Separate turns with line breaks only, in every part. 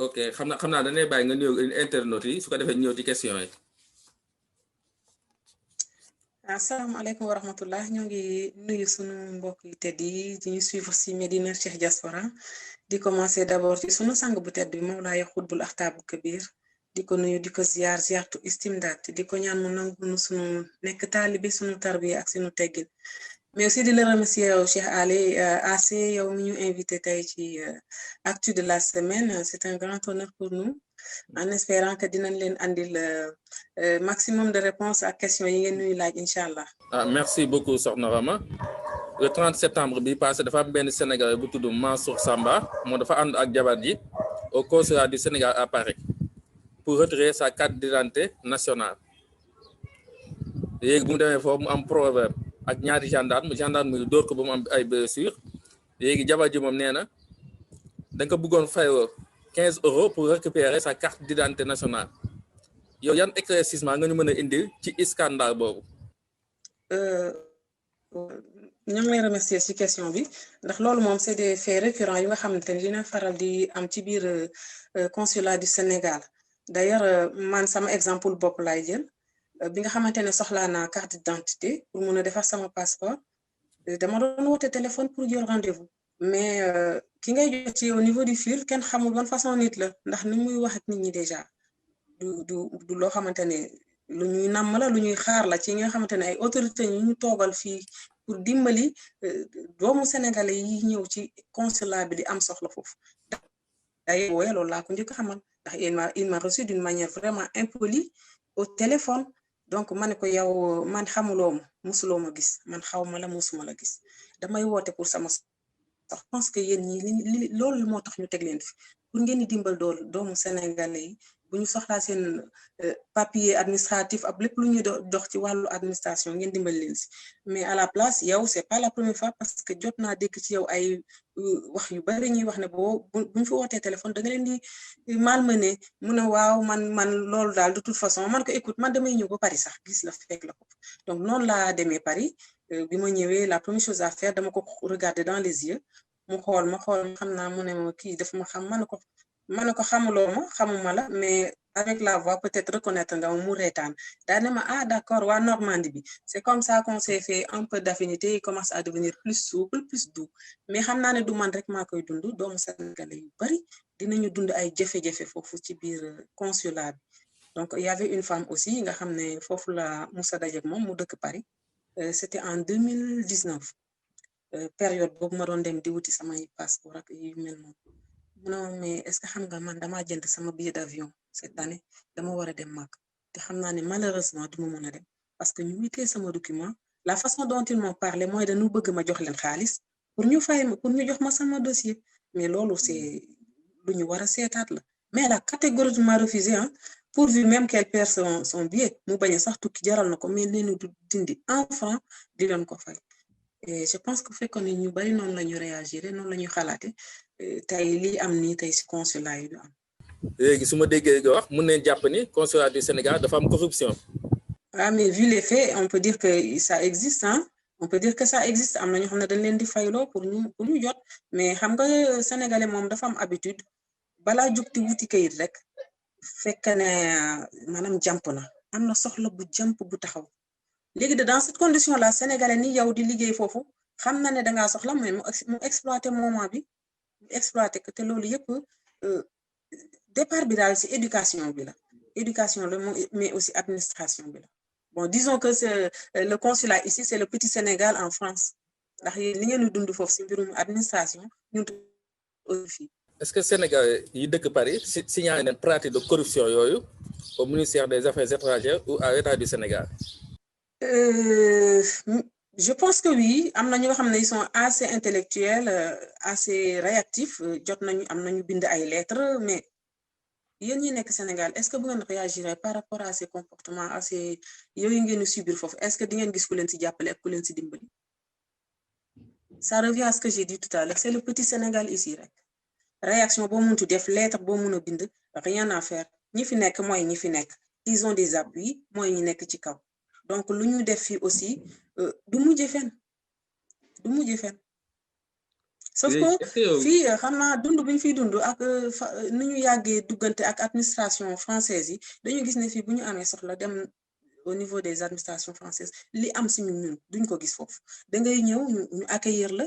ok xam naa dañuy bàyyi nga nuyu internautes yi su ko defee ñëw ci question yi.
asalaamaaleykum wa rahmatullah ñoo ngi nuyu sunu mbokk yi tedd yi di ñu suivre ci Medina Cheikh Diaspora di commencer d'abord ci sunu sang bu tedd bi Mawlaaya Xutbul Axtaabul Kabir di ko nuyu di ko ziartu istimdaat di ko ñaan mu nangu nu sunu nekk taalibe sunu tarbiya ak sunu teggin mais aussi di la remercier yow Cheikh Ali AC yow mi ñu invité tey ci actu de la semaine c'est un grand honneur pour nous en espérant que dinañ leen andil maximum de réponses à questions yi ngeen nuy laaj incha allah.
Merci beaucoup Soxna Rama le 30 septembre bi passé dafa am benn Sénégalais bu tudd Mansour Samba moo dafa ànd ak jabar ji au consulat du Sénégal à Paris pour retirer sa carte d'identité nationale léegi bu mu demee foofu mu am problème ak ñaari gendarme yi dóor ko ba mu am ay blessures léegi jabar ji moom nee na da nga ko bëggoon fayoo 15 € pour récupérer sa carte d'identité nationale yow yan éclaircissement nga ñu mën a indil ci scandale boobu.
ñoo ngi lay remercier ci question bi ndax loolu moom c'est des faits récurrents yu nga xamante ne dina faral di am ci biir consulat du Sénégal d'ailleurs man sama exemple bopp laay jël bi nga xamante ne soxlaa naa carte d'identité pour mun a defar sama passeport dama doon woote téléphone pour jël rendez-vous mais ki ngay jot ci au niveau du fil kenn xamul ban façon nit la ndax ni muy wax ak nit ñi déjà du loo xamante ne lu ñuy namm la lu ñuy xaar la ci nga xamante ne ay autorités ñu ñu toogal fii pour dimbali doomu sénégalais yi ñëw ci consulat bi di am soxla foofu day wooye loolu laa ko njëkk xamal ndax il m'a reçu d'une manière vraiment impolie au téléphone donc ma ne ko yow man xamuloo ma musuloo ma gis man xaw ma la musuma la gis damay woote pour sama sax pense que yéen ñi loolu moo tax ñu teg leen fi pour ngeen di dimbal doomu sénégalais yi bu ñu soxlaa seen papier administratif ak lépp lu ñuy dox ci wàllu administration ngeen dimbal leen si mais à la place yow c'est pas la première fois parce que jot naa dégg ci yow ay wax yu bari ñuy wax ne buñ fi wootee téléphone da nga leen di malmené mu ne waaw man loolu daal de toute façon man ko écoute man damay ñëw ba Paris sax gis la fekk la ko donc noonu laa demee Paris bi ma ñëwee la première chose à faire dama ko regarder dans les yeux mu xool ma xam naa mu ne ma kii daf ma xam ma ne ko xamuloo ma xamuma la mais avec la voix peut-être reconnaître nga mu reetaan daa ne ma d'accord waa Normandie bi c'est comme ça qu'on s'est fait un peu d'affinité il commence à devenir plus souple plus doux mais xam naa ne du man rek maa koy dund doomu sénégalais yu bari dinañu dund ay jafe-jafe foofu ci biir consulat bi donc il y avait une femme aussi nga xam ne foofu la Moussa dajek moom mu dëkk Paris c'était en 2019 période boobu ma doon dem di wuti samay passeport ak yu mel noonu non mais est-ce que xam nga man damaa jënd sama billet d'avion cette année dama war a dem Makka te xam naa ne malheureusement du ma mën a dem parce que ñu witee sama document la façon dont ils m'ont parlé mooy dañu bëgg ma jox leen xaalis pour ñu fay ma pour ñu jox ma sama dossier mais loolu c'est lu ñu war a seetaat la mais elle a catégoriquement refusé pourvu même qu'elle perd son billet mu bañ a sax tukki jaral na ko mais leenu du dindi un franc di leen ko fay et je pense que fekkoon ne ñu bari noonu la ñu réagir noonu la ñuy xalaate tey lii am nii tey ci consulat yi du am.
léegi su ma déggee nga wax mun nañ jàpp ni consulat du Sénégal dafa am corruption.
Mais vu les faits on peut dire que ça existe on peut dire que ça existe am na ñoo xam ne dañ leen di fayloo pour ñu jot mais xam nga sénégalais moom dafa am habitude balaa jugti wuti kayit rek fekk ne maanaam jàmp na am na soxla bu jàmp bu taxaw léegi dans cette condition là sénégalais ni yow di liggéey foofu xam na ne dangaa soxla mais mu exploiter moment bi exploiter que te loolu yëpp départ bi daal ci éducation bi la mais aussi administration bi la bon disons que c'est le consulat ici c'est le petit Sénégal en France ndax li ngeen di dund foofu ci mbirum administration ñun aussi.
Est-ce que Sénégal yi dëkk Paris signalé nañ pratique de corruption yooyu au ministère des Affaires étrangères ou à l'État du Sénégal?
Je pense que oui am na ñoo xam ne ils sont assez intellectuels assez réactifs jot nañu am nañu bind ay lettres mais yéen ñi nekk Sénégal est-ce que bu ngeen réagirez par rapport à ces comportements à ces yooyu ngeen subir foofu est-ce que di ngeen gis ku leen ci jàppale ak ku leen ci dimbali ça revient à ce que j'ai dit tout à l'heure c'est le petit Sénégal ici rek réaction boo muntu def lettre boo mun a bind rien à faire ñi fi nekk mooy ñi fi nekk ils ont des appuis mooy ñi nekk ci kaw donc lu ñu def fii aussi du mujjee fenn sauf que fii xam naa dund bu ñu fiy dund ak ni ñu yàggee duggante ak administration française yi dañu gis ne fii bu ñu amee soxla dem au niveau des administrations françaises li am si ñun duñ ko gis foofu da ngay ñëw ñu accueillir la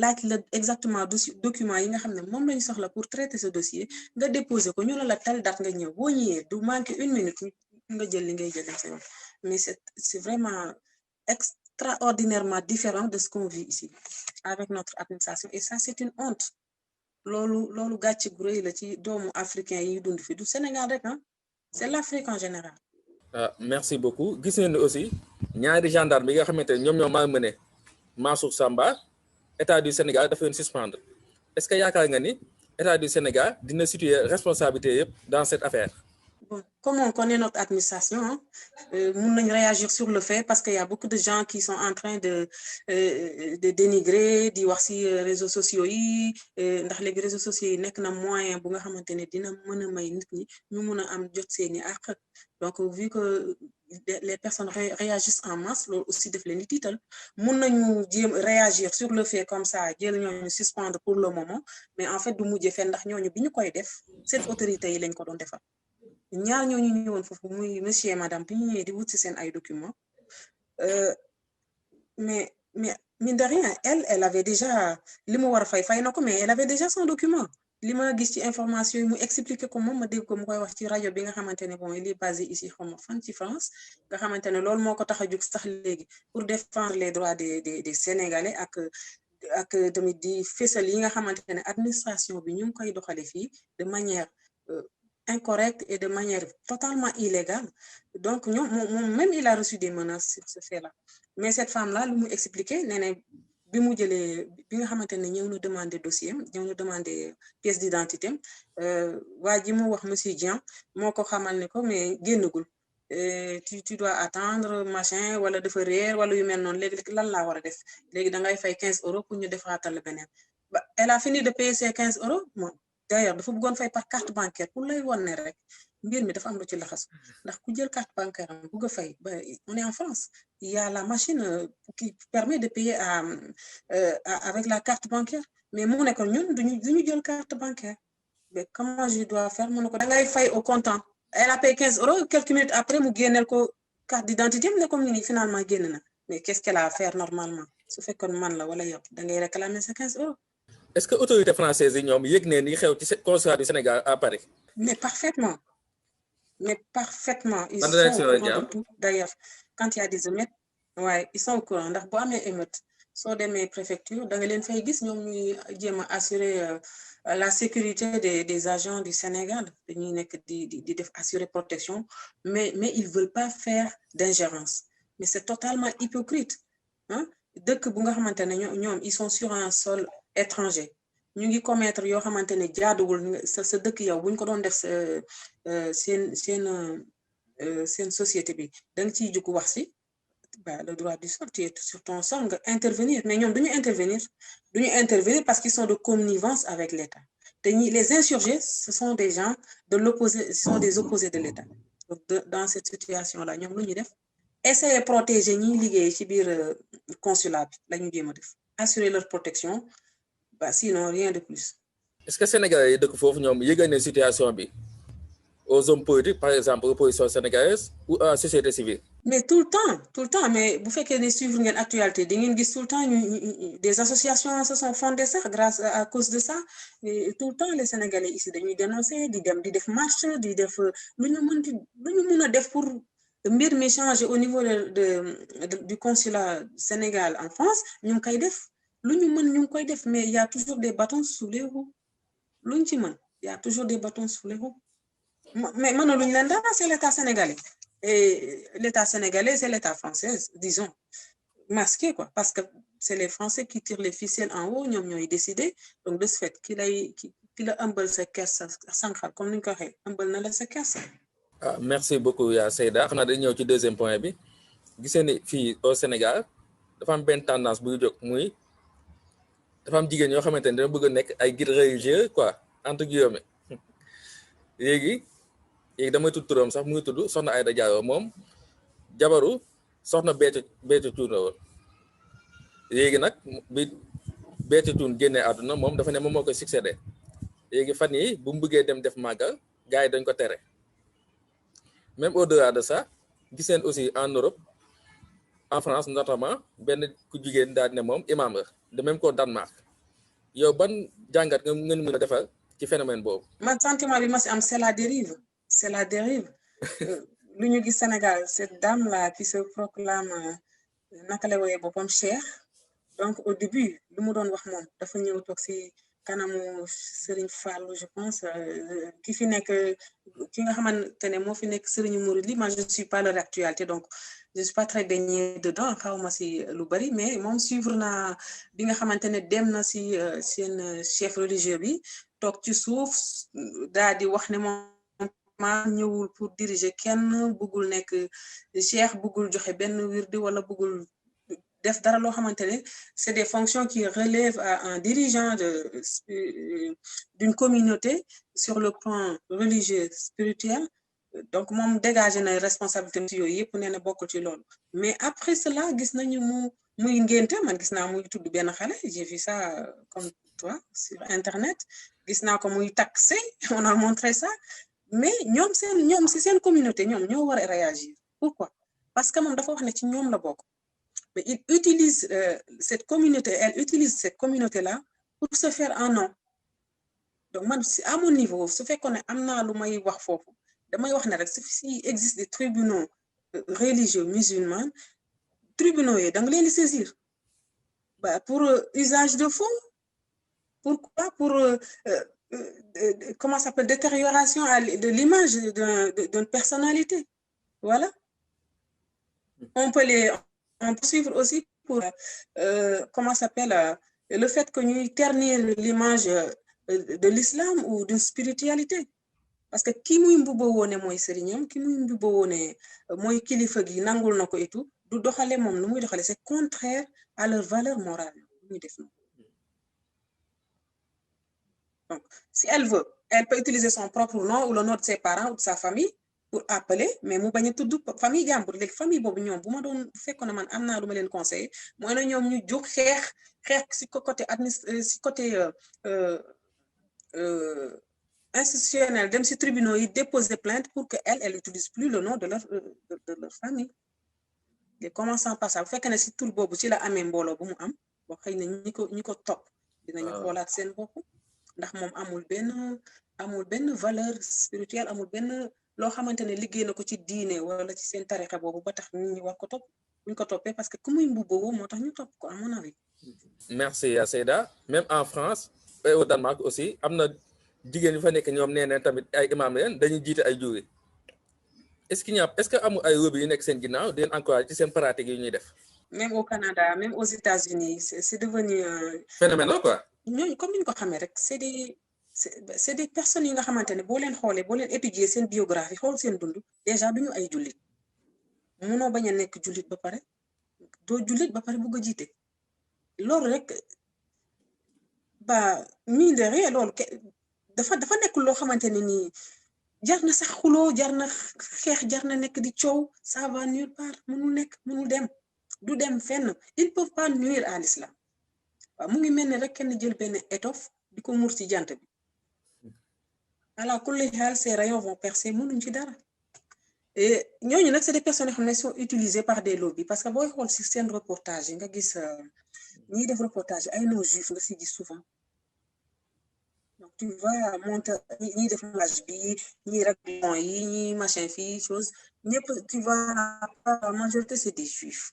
laaj la exactement document yi nga xam ne moom lañu soxla pour traiter ce dossier nga déposer ko ñu la telle date nga ñëw boo ñëwee du manquer 1 minute nga jël li ngay jël dem sa yoon mais c'est vraiment extraordinairement différent de ce qu'on vit ici avec notre administration et ça c'est une honte loolu gàcce gu rëy la ci doomu africain yi dund fi du Sénégal rek ah c'est l'Afrique en général.
Ah, merci beaucoup gis ngeen ni aussi ñaari gendarme yi nga xamante ne ñoom ñoo malmené Mansour Samba état du Sénégal dafa leen suspendre est-ce que yaakaar nga ni état du Sénégal dina situer responsabilité yëpp dans cette affaire.
Bon, comme on connaît notre administration, nous allons réagir sur le fait parce qu'il y a beaucoup de gens qui sont en train de dénigrer, di wax ci réseaux sociaux yi ndax léegi réseaux sociaux yi nekk na moyen bu nga xamante ne dina mën a may nit ñi ñu mën a am jot seeni àq donc vu que les personnes réagissent en masse loolu aussi def leen di tiital mën nañu jéem réagir sur le fait comme ça jël ñooñu suspendre pour le moment mais en fait du mujjee fenn ndax ñooñu bi ñu koy def seen autorité yi lañ ko doon defal. ñaar ñooñu ñëwoon foofu muy monsieur et madame bi ñu ñëwee di wut ci seen ay documents mais mine de rien elle avait déjà li mu war a fay na ko mais elle avait déjà son document li ma gis ci information yi mu expliqué ko moom ma dégg ko mu koy wax ci rajo bi nga xamante ne bon il est basé ici xaw ma fan ci France nga xamante ne loolu moo ko tax a jóg sax léegi pour défendre les droits des Sénégalais ak tamit di fésal yi nga xamante ne administration bi ñu ngi koy doxale fii de manière incorrecte et de manière totalement illégale donc moom même il a reçu des menaces sur ce fait-là mais cette femme-là lu mu expliqué nee na bi mu jëlee bi nga xamante ne ñëw na demander dossier ñëw na demander pièce d'identité waa ji mu wax monsieur Dieng moo ko xamal ne ko mais génnagul tu dois attendre machin wala dafa réer wala yu mel noonu léegi lan laa war a def léegi da ngay fay 15 euros pour ñu defaatal la beneen ba elle a fini de payer ses 15 euros moom d'ailleurs dafa bëggoon fay par carte bancaire pour lay won ne rek mbir mi dafa am lu ci laxas ndax ku jël carte bancaire am bëgg a fay ba on est en France il y a la machine qui permet de payer avec la carte bancaire mais mu ne ko ñun duñu jël carte bancaire mais comment je dois faire mu ne ko da ngay fay au comptant elle a payé 15 euros quelques minutes après mu génneel ko carte d'identité am ne comme ni finalement génn na mais qu'est-ce qu'elle a à faire normalement su fekkoon man la wala yow da ngay réclamer sa 15 euros.
Est-ce que autorité française yi ñoom yëg ne ni xew ci consulat du Sénégal à Paris.
mais parfaitement ils sont au courant de tout d'ailleurs quand il y a des émeutes waaye ils sont au courant ndax boo amee émeute soo demee préfecture da nga leen fay gis ñoom ñuy jéem a assurer la sécurité des agents du Sénégal dañuy nekk di def assurer protection mais ils veulent pas faire d'ingérence mais c'est totalement hypocrite ah dëkk bu nga xamante ne ñoom ils sont sur un sol étranger ñu ngi commettre yoo xamante ne jaaduwul sa dëkk yow buñ ko doon def seen société bi da nga ciy jug wax ci le droit du sol tu es sur ton sol nga intervenir mais ñoom duñu intervenir parce qu'ils sont de connivence avec l'État te les insurgés ce sont des gens de l'opposé ce sont des opposés de l'État donc dans cette situation là ñoom lu ñu def essayer protéger ñi liggéey ci biir consulat bi la ñu jéem a def assurer leur protection sinon rien de plus.
Est-ce que Sénégalais yi dëkk foofu ñoom yëgal ne situation bi aux hommes politiques par exemple opposition sénégalaise ou à la société civile.
mais tout le temps mais bu fekkee ne suivre ngeen actualité di ngeen gis tout le temps des associations se sont fondées sax grâce à cause de ça et tout le temps les Sénégalais ici dañuy dénoncer di def marche di def lu ñu mën a def pour mbir mi changer au niveau du consulat Sénégal en France ñu ngi koy def. lu ñu mën ñu ngi koy def mais il y a toujours des bâtons sous les roues luñ ci mën il y a toujours des bâtons sous les roues mais mënaluñ leen dara c'est l'État sénégalais et l'État sénégalais c'est l'État français disons masqué quoi parce que c'est les Français qui tirent les ficelles en haut ñoom ñooy décider donc de ce fait ki la ëmbal sa kersa sànqal comme ni ñu ko waxee ëmbal na la sa kersa.
Ah merci beaucoup yaa Seyda xanaa dañu ñëw ci deuxième point bi gisee ni fii au Sénégal dafa am benn tendance buy jóg muy. dafa am jigéen ñoo xamante ne dina bëgg a nekk ay guide religieux quoi entre guillemets léegi damay tudd turam sax mu ngi tudd soxna Aïda Diallo moom jabaru soxna Béthio Thioune woon léegi nag Béthio Thioune génnee àdduna moom dafa ne moom moo koy succédé léegi fan yi bu mu bëggee dem def màggal gars yi dañ ko tere même au-delà de ça gis ngeen aussi en Europe en France notamment benn ku jigéen daal ne moom imam la de même qu'au Danemark yow ban jàngat nga ngeen mën a defal ci phénomène boobu.
man sentiment bi ma si am c'est la dérive c'est la dérive lu ñu gis Sénégal cette dame là qui se proclame naka la wooyee boppam cheikh donc au début lu mu doon wax moom dafa ñëw toog si kanamu Serigne Fallou je pense ki fi nekk ki nga xamante ne moo fi nekk Serigne Mouride li man je suis pas leur actualité donc je suis pas très baignée dedans xaw ma si lu bari mais moom suivre naa bi nga xamante ne dem na si seen chef religieux bi toog ci suuf daal di wax ne moom ma ñëwul pour diriger kenn bëggul nekk cheikh bëggul joxe benn wirdi wala bëggul def dara loo xamante ne c'est des fonctions qui relèvent à un dirigeant d'une communauté sur le plan religieux spirituel donc moom dégagé na responsabilité ci yooyu yëpp nee na bokkul ci loolu mais après cela gis nañu muy ngénte man gis naa muy tudd benn xale j'ai vu ça comme toi sur internet gis naa ko muy takk sëy on a montré ça mais ñoom si seen communauté ñoom ñoo war a réagir pourquoi parce que moom dafa wax ne ci ñoom la bokk mais il utilise cette communauté elle utilise cette communauté là pour se faire un nom donc man si à mon niveau su fekkoon ne am naa lu may wax foofu damay wax ne rek si existe des tribunaux religieux musulmans tribunaux yi da nga leen di saisir pour usage de faux pourquoi pour comment ça s'appelle détérioration de l'image d'une personnalité voilà on peut suivre aussi pour comment ça s'appelle le fait que ñuy ternir l'image de l'islam ou d'une spiritualité parce que ki muy mbubboo woone mooy sëriñam ki muy mbubboo woone mooy kilifa gi nangul na ko et tout du doxale moom nu muy doxale c'est contraire à leur valeur morale muy def na donc si elle veut elle peut utiliser son propre nom ou le nom de ses parents ou de sa famille pour appeler mais mu bañ a tudd famille jàmbur léegi famille boobu ñoom bu ma doon fekkoon ne man am naa lu ma leen conseiller mooy na ñoom ñu jóg xeex si côté si côté institutionnel dem si tribunaux yi déposer plainte pour que elle utilise plus le nom de leur famille et commençant par ça bu fekkee ne si tur boobu ci la amee mbooloo bu mu am boo xëy na ñi ko topp dinañu xoolaat seen bopp ndax moom amul benn valeur spirituelle amul benn loo xamante ne liggéey na ko ci diine wala ci seen tarixa boobu ba tax nit ñi war ko topp buñ ko toppee parce que ku muy mbubboo moo tax ñu topp ko à mon avis.
merci Seyda même en France et au Danemark aussi am na jigéen yu fa nekk ñoom nee na tamit ay imam leen dañuy jiite ay jury est-ce que amul ay lobby yu nekk seen ginnaaw di leen encourager ci seen pratique yi ñuy def.
même au Canada même aux États-Unis c'est devenu
phénomène la quoi.
ñooñu comme ni ñu ko xamee rek c'est des personnes yi nga xamante ne boo leen xoolee boo leen étudier seen biographie xool seen dund déjà duñu ay jullit munoo bañ a nekk jullit ba pare doo jullit ba pare bugg a jiite loolu rek ba mine de rien loolu dafa nekk loo xamante ne nii jar na sax xuloo jar na xeex jar na nekk di coow ça va nulle part mënul dem du dem fenn ils peuvent pas nuire à l'islam waaw mu ngi mel ne rek kenn jël benn étoffe di ko muur ci jant bi ala kulli xaal ces rayons vont percer mënuñ ci dara et ñooñu nag c'est des personnes yoo xam ne sont utilisées par des lobbies parce que booy xool ci seen reportage yi nga gis ñiy def reportage ay non juifs nga si gis souvent donc tu vas monter ñiy def image bi ñi règlement yi ñi machin fii chose ñëpp tu vas la majorité c'est des juifs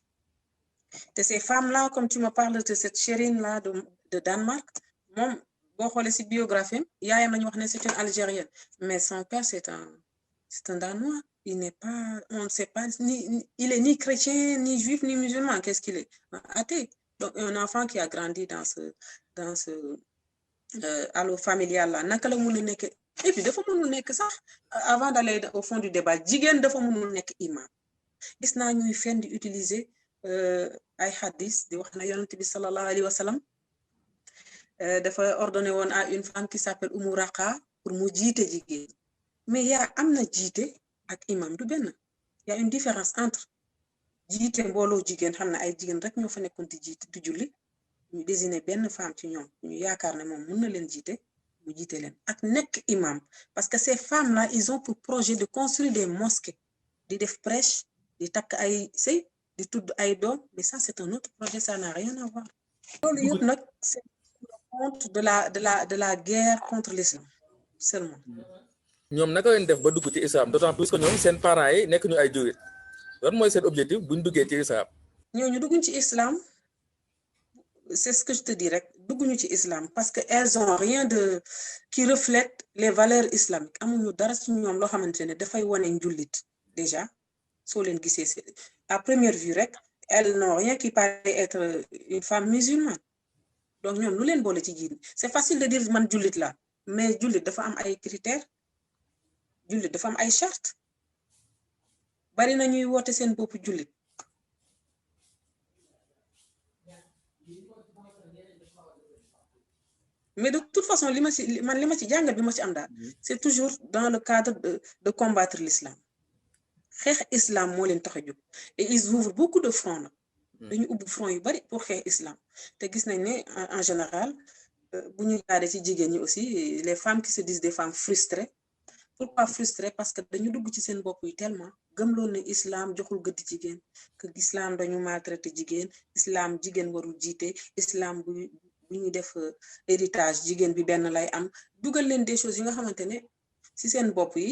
te ces femmes là comme tu me parles de cette Chérine là de Danemark moom boo xoolee ci biographie yaayam lañu wax ne c'est une Algérienne mais son père c'est un Danois il n'est pas on ne sait pas il est ni chrétien ni juif ni musulman qu'est-ce qu'il est athée donc un enfant qui a grandi dans ce allo familial là naka la mun a nekk et puis dafa mënul nekk sax avant d'aller au fond du débat jigéen dafa mënul nekk imam gis naa ñuy fen di utiliser ay hadis di wax na yonent bi sallallahu alayhi wa sallam dafa ordonné woon à une femme qui s'appelle Umu Raqa pour mu jiite jigéen mais am na jiite ak imam du benn y a une différence entre jiite mbooloo jigéen xam ne ay jigéen rek ñoo fa nekkoon di jiite di julli ñu désigner benn femme ci ñoom ñu yaakaar ne moom mën na leen jiite mu jiite leen ak nekk imam parce que ces femmes là ils ont pour projet de construire des mosquées di def prêche di takk ay sëy di tudd ay doom mais ça c'est un autre projet ça n'a rien à voir loolu yëpp nag c'est le compte de la guerre contre l'islam seulement
ñoom naka leen def ba dugg ci islam d'autant plus que ñoom seen parents yi nekk ñu ay jullit lan mooy seen objectif buñ duggee ci islam
ñooñu dugguñ ci islam c'est ce que je te dis rek dugguñu ci islam parce que elles ont rien de qui reflète les valeurs islamiques amuñu dara ci ñoom loo xamante ne dafay wane njullit déjà soo leen gisee à première vue rek elles n'ont rien qui paraît être une femme musulmane donc ñoom lu leen boole ci jiit c'est facile de dire man jullit la mais jullit dafa am ay critères jullit dafa am ay chartes bari na ñuy woote seen bopp jullit mais de toute façon li ma ci jàngat bi ma ci am daal c'est toujours dans le cadre de combattre l'islam xeex islam moo leen tax a jóg et ils ouvrent beaucoup de fronts nag dañu ubbi front yu bari pour xeex islam te gis nañ ne en général bu ñu jaaree ci jigéen ñi aussi les femmes qui se disent des femmes frustrées pourquoi frustrées parce que dañu dugg ci seen bopp yi tellement gëm loolu ne islam joxul gëdd jigéen que islam dañu maltraité jigéen islam jigéen warul jiite islam bu ñuy def héritage jigéen bi benn lay am dugal leen des choses yi nga xamante ne ci seen bopp yi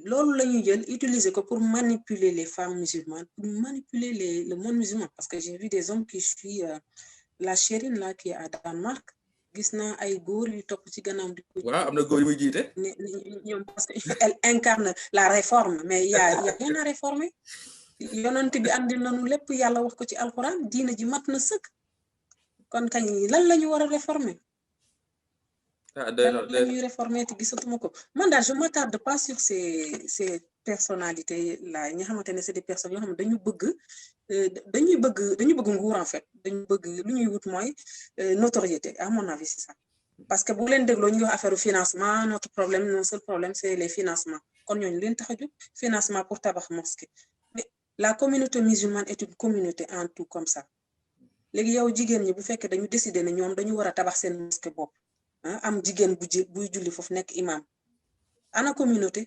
loolu la ñuy jël utiliser ko pour manipuler les femmes musulmanes pour manipuler le monde musulman parce que j'ai vu des hommes qui suivent la Chérine là qui est à Danemark gis naa ay góor yu topp ci gannaaw di ko
waaw am na góor yu muy jiite
ne ñoom parce que elle incarne la réforme mais y a rien à réformer yonent bi andil nañu lépp yàlla wax ko ci alxuraan diina ji mat na sëkk kon kañ lan la ñu war a réformer lan la ñuy réformer te gisatuma ko man daal je m'attarde pas sur ces personnalités là ñi nga xamante ne c'est des personnes yoo xam ne dañu bëgg nguur en fait dañu bëgg lu ñuy wut mooy notoriété à mon avis c'est ça parce que bu leen dégloo ñuy wax affaire financement notre problème non seul problème c'est les financements kon ñooñu leen tax a jóg financement pour tabax mosquée mais la communauté musulmane est une communauté en tout comme ça léegi yow jigéen ñi bu fekkee dañu décider ne ñoom dañu war a tabax seen mosquée bopp am jigéen buy julli foofu nekk imam ana communauté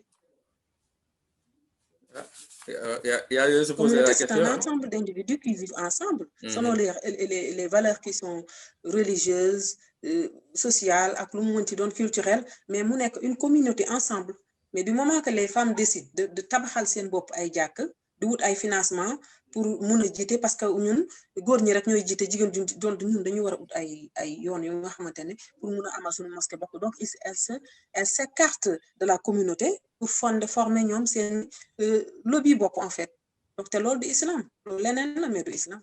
communauté c'est un ensemble d'individus qui vivent ensemble selon les valeurs qui sont religieuses sociales ak lu mu mën ci doon culturelles mais mu nekk une communauté ensemble mais du moment que les femmes décident de tabaxal seen bopp ay jàkk di wut ay financement pour mun a jiite parce que ñun góor ñi rek ñooy jiite jigéen doon ñun dañu war a ut ay yoon yoo nga xamante ne pour mun a amal suñu mosquée bopp donc elle s'écarte de la communauté pour former ñoom seen lobby bopp en fait donc te loolu du islam loolu leneen la mais du islam.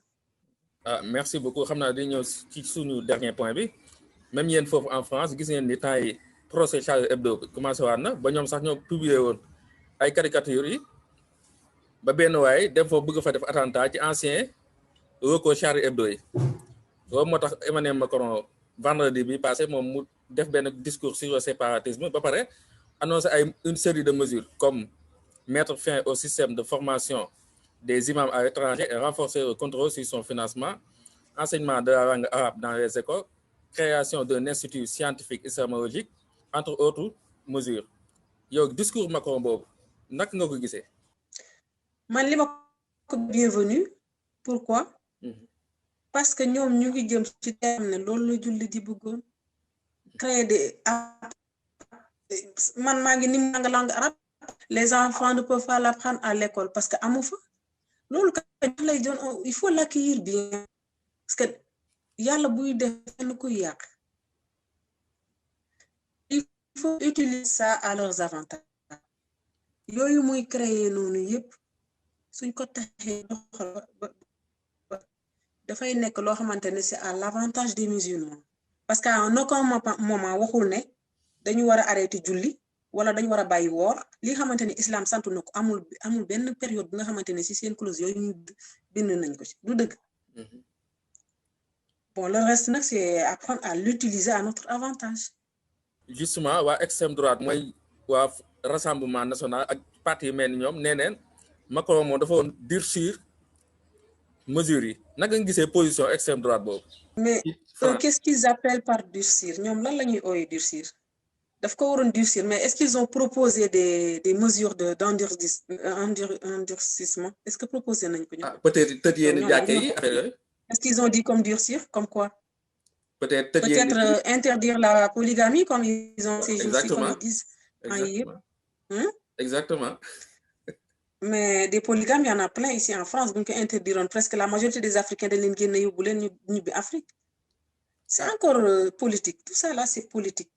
Merci beaucoup xam naa di ñëw ci suñu dernier point bi même yéen foofu en France gis ngeen ni temps yi procès Charlie Hebdo commencé waat na ba ñoom sax ñoo publié woon ay caricatures yi. ba benn waay dem foofu bëgg fa def attentat ci ancien locaux Charlie Hebdo yi loolu moo tax Emmanuel Macron vendredi bi passé moom mu def benn discours sur le séparatisme ba pare annoncé une série de mesures comme mettre fin au système de formation des imams à l'étranger et renforcer le contrôle sur son financement, enseignement de la langue arabe dans les écoles, création d'un institut scientifique islamologique, entre autres mesures. yow discours Macron boobu naka nga ko gisee.
man li ma ko bienvenu pourquoi parce que ñoom ñu ngi jëm ci terme ne loolu la julli di bëggoon créer des man maa ngi ni maa nga langue arabe les enfants ne peuvent pas l'apprendre à l'école parce que amu fa loolu ka lay doon il faut l'accueillir bien parce que yàlla buy def kenn kuy yàq il faut utiliser ça à leurs avantages yooyu muy créer noonu yépp suñ ko taxee doxal dafay nekk loo xamante ne c'est à l'avantage des musulmans parce qu'à aucun moment waxul ne dañu war a arrêter julli wala dañu war a bàyyi woor li xamante ne islam santu na ko amul benn période bi nga xamante ne ci seen clause yooyu ñu bind nañ ko ci du dëgg bon le reste nag c'est apprendre à l'utiliser à notre avantage.
Justement waa extrême droite mooy waa rassemblement national ak parti yu mel ni ñoom nee neen Macron moom dafa woon durcir mesures yi naka nga gisee position extrême droite boobu.
mais Qu'est-ce qu'ils appellent par durcir ñoom lan la ñuy ooyee durcir daf ko waroon durcir mais est-ce qu'ils ont proposé des mesures d'endurcissement est-ce que proposé nañ ko ñoom
peut-être tëj yenn jàkke yi
est-ce qu'ils ont dit comme durcir comme quoi
peut-être
interdire la polygamie comme ils ont ces jours-ci comme ils disent
exactement
mais des polygames il y en a plein ici en France bu ñu ko interdiroon presque la majorité des Africains dañ leen génne yóbbu leen ñu ñibbi Afrique c'est encore politique tout ça là c'est politique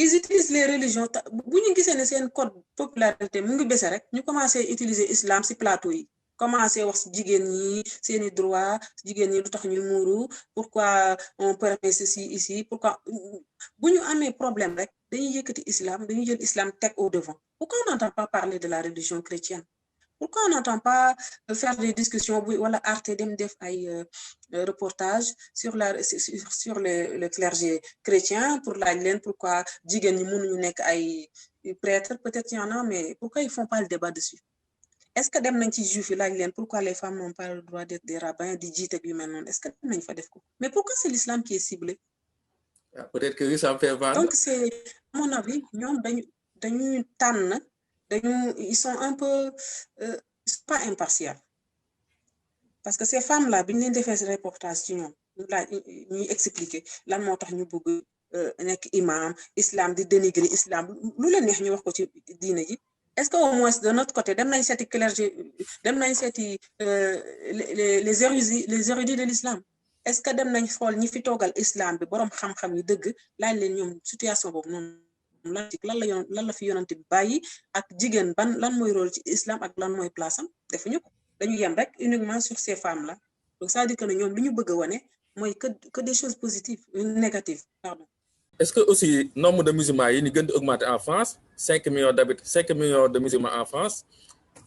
ils utilisent les religions bu ñu gisee ne seen code popularité mu ngi baissé rek ñu commencé utiliser islam ci plateau yi commencé wax ci jigéen ñi seeni droit jigéen ñi lu tax ñu muuru pourquoi on permet ceci ici pourquoi bu ñu amee problème rek dañuy yëkkati islam dañuy jël islam teg au devant pourquoi on n'entend pas parler de la religion chrétienne pourquoi on n'entend pas faire des discussions wala Arte dem def ay reportage sur le clergé chrétien pour laaj leen pourquoi jigéen ñi mënuñu nekk ay prêtres peut-être y en a mais pourquoi ils font pas le débat dessus est-ce que dem nañ ci juif yi laaj leen pourquoi les femmes n'ont pas le droit d'être des rabbins di jiite yu mel noonu est-ce que dem nañ fa def ko mais pourquoi c'est l'islam qui est ciblé
peut-être que ça me fait vendre
donc c'est à mon avis ñoom dañuy tànn ils sont un peu ils sont pas impartials parce que ces femmes là bi ñu leen defee ce reportage ci ñoom ñu laaj ñuy expliquer lan moo tax ñu bëgg nekk imam islam di dénigrer islam lu leen neex ñu wax ko ci diine ji est-ce que au moins de notre côté dem nañ seeti clergé dem nañ seeti les érudits de l'islam est-ce que dem nañ xool ñi fi toogal islam bi boroom xam-xam yi dëgg laaj leen ñoom situation boobu noonu lan la fi yonante bi bàyyi ak jigéen lan mooy rôle ci islam ak lan mooy place am defuñu ko dañu yem rek uniquement sur ces femmes là donc ça veut dire que ne ñoom li ñu bëgg a wane mooy que des choses positives négatives pardon.
Est-ce que aussi nombre de musulmans yi ñu gën di augmenter en France 5 millions de musulmans en France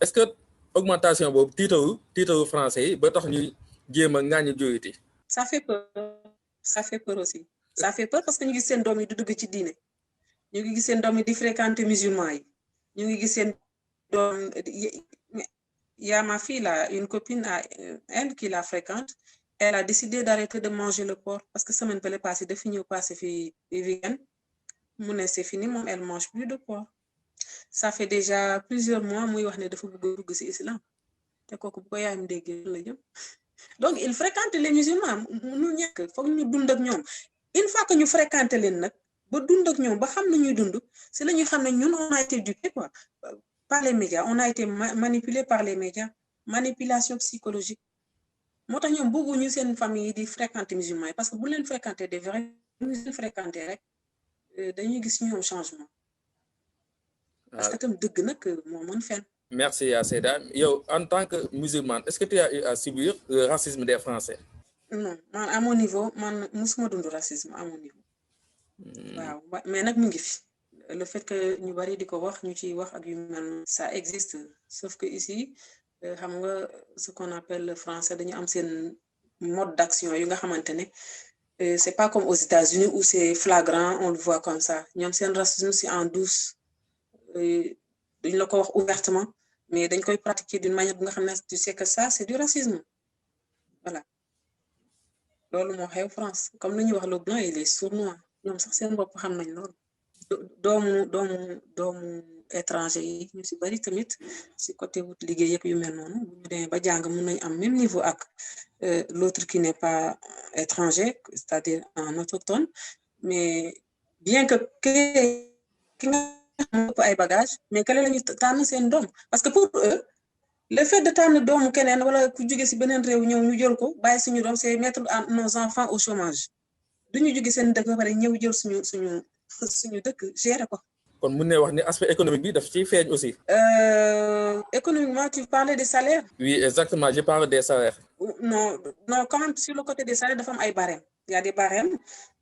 est-ce que augmentation boobu tiitaru français yi ba tax ñuy jéem a ŋàññi jullit yi.
ça fait peur aussi ça fait peur parce que ñu gis seen doom yi di dugg ci diine ñu ngi gis seen doom yi di fréquenter musulmans yi ñu ngi gis seen doom y a ma fille là une copine à elle qui la fréquente elle a décidé d'arrêter de manger le porc parce que semaine bële passée dafa ñëw passé fi week-end mu ne c'est fini moom elle mange plus de porc ça fait déjà plusieurs mois muy wax ne dafa bëgg a dugg ci islam te kooku bu ko yaayam déggee la jëm donc il fréquente les musulmans mu ñàkk foog ñu dund ak ñoom une fois que ñu fréquenté leen nag ba dund ak ñoom ba xam na ñuy dund c'est la ñuy xam ne ñun on a été éduqué quoi par les médias on a été manipulé par les médias manipulation psychologique moo tax ñoom bëgguñu seen famille yi di fréquenter musulmans yi parce que bu leen fréquenter des vrais musulmans fréquenter rek dañuy gis ñoom changement parce que tam dëgg nag moo mën fen.
Merci Seyda yow en tant que musulmane est-ce que tu as eu à subir le racisme des Français?
Non man à mon niveau man musuma dund racisme à mon niveau. waaw mais nag mu ngi fi le fait que ñu bari di ko wax ñu ciy wax ak yu mel ça existe sauf que ici xam nga ce qu'on appelle le français dañu am seen mode d'action yu nga xamante ne c'est pas comme aux États-Unis où c'est flagrant on le voit comme ça ñoom seen racisme c'est en douce duñ la ko wax ouvertement mais dañ koy pratiquer d'une manière bu nga xam ne tu sais que ça c'est du racisme voilà loolu moo xew France comme lu ñuy wax le blanc et les sournois ñoom sax seen bopp xam nañ loolu doomu étranger yi ñu ci bari tamit ci côté wut liggéey yëpp yu mel noonu bu ñu demee ba jàng mën nañ am même niveau ak l'autre qui n'est pas étranger c'est-à-dire un autochtone mais bien que ki nga xam ëpp ay bagages mais kale lañu tànn seen doom parce que pour eux le fait de tànn doomu keneen wala ku jóge ci beneen réew ñëw ñu jël ko bàyyi suñu doom c'est mettre nos enfants au chômage duñu jóge seen dëkk ba pare ñëw jël suñu dëkk gérer ko.
kon mun ne wax ni aspect économique bi daf ciy feeñ aussi.
Économiquement tu parlais des salaires.
Oui exactement je parle des salaires.
non quand même sur le côté des salaires dafa am ay barèmes il y a des barèmes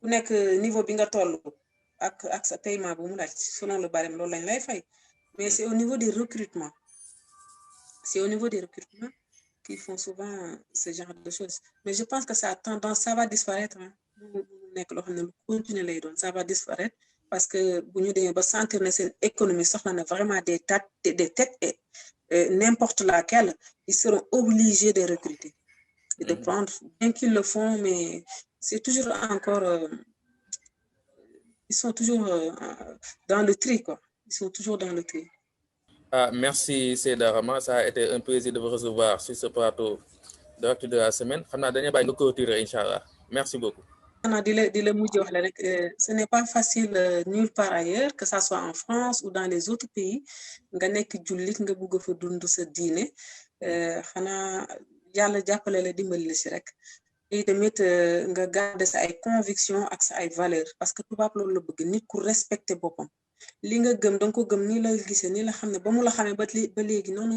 ku nekk niveau bi nga toll ak sa paiement bu mu laaj selon le barème loolu lañ lay fay mais c'est au niveau des recrutements qu'ils font souvent ce genre de choses mais je pense que ça va disparaître nekk loo xam ne lu continuer lay doon ça va disparaître parce que bu ñu demee ba sentir ne seen économie soxla na vraiment des têtes et n'importe laquelle ils seront obligés de recruter et de prendre bien qu'ils le font mais c'est toujours encore ils sont toujours dans le tri, quoi. Ils sont toujours dans le tri.
Ah, merci Seyda Rama, ça a été un plaisir de vous recevoir sur ce plateau de l'actu de la semaine. xam naa dañuy bàyyi nga clôturer incha allah merci beaucoup.
xanaa di la mujj wax la rek ce n'est pas facile nulle part ailleurs que ça soit en France ou dans les autres pays nga nekk jullit nga bugg fa dund sa diine xanaa yàlla jàppale la dimbali la si rek et tamit nga garder sa ay conviction ak sa ay valeur parce que tubaab loolu la bëgg nit ku respecter boppam li nga gëm danga ko gëm nii la gisee nii la xam ne ba mu la xamee ba léegi noonu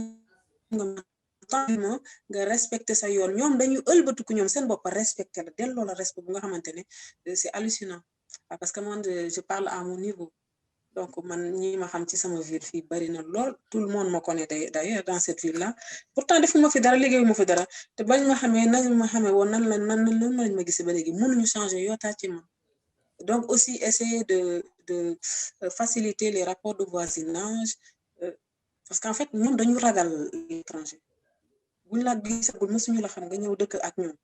nga totalement nga respecter sa yoon ñoom dañuy ëlbatiku ñoom seen bopp respecter la delloo la respect bu nga xamante ne c'est hallucinant parce que man je parle à mon niveau donc man ñi ma xam ci sama ville fii bari na lool tout le monde me connaît d'ailleurs dans cette ville là pourtant defuma fi dara liggéeyuma fi dara te bañ ma xamee nañ ma xamee woon nan lañ ma gisee ba léegi mënuñu changer yootaa ci man donc aussi essayer de faciliter les rapports de voisinage parce qu'en fait ñoom dañu ragal l'étranger buñ la gisagul mësuñu la xam nga ñëw dëkk ak ñoom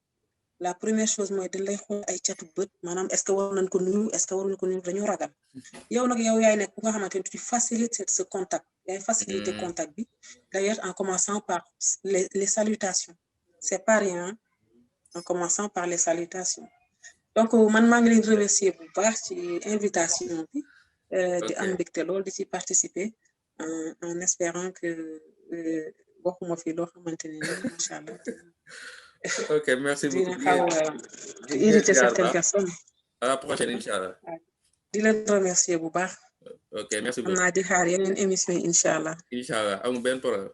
la première chose mooy dañ lay xool ay catu bët maanaam est-ce que war nañ ko nuyu est-ce que waruñu ko nuyu dañu ragal yow nag yow yaay nekk bu nga xamante ne tu facilites ce contact yaay faciliter contact bi d'ailleurs en commençant par les salutations c'est pas rien en commençant par les salutations donc man maa ngi leen remercier bu baax ci invitation bi di am mbégte lool di ci participer en espérant que waxuma fi loo xamante ne macha allah
ok merci beaucoup
dina xaw a irriter certaines personnes
à la prochaine inchallah
di leen remercier bu baax
ok merci
beaucoup xam naa di xaar yeneen émission yi inchallah
amul benn problème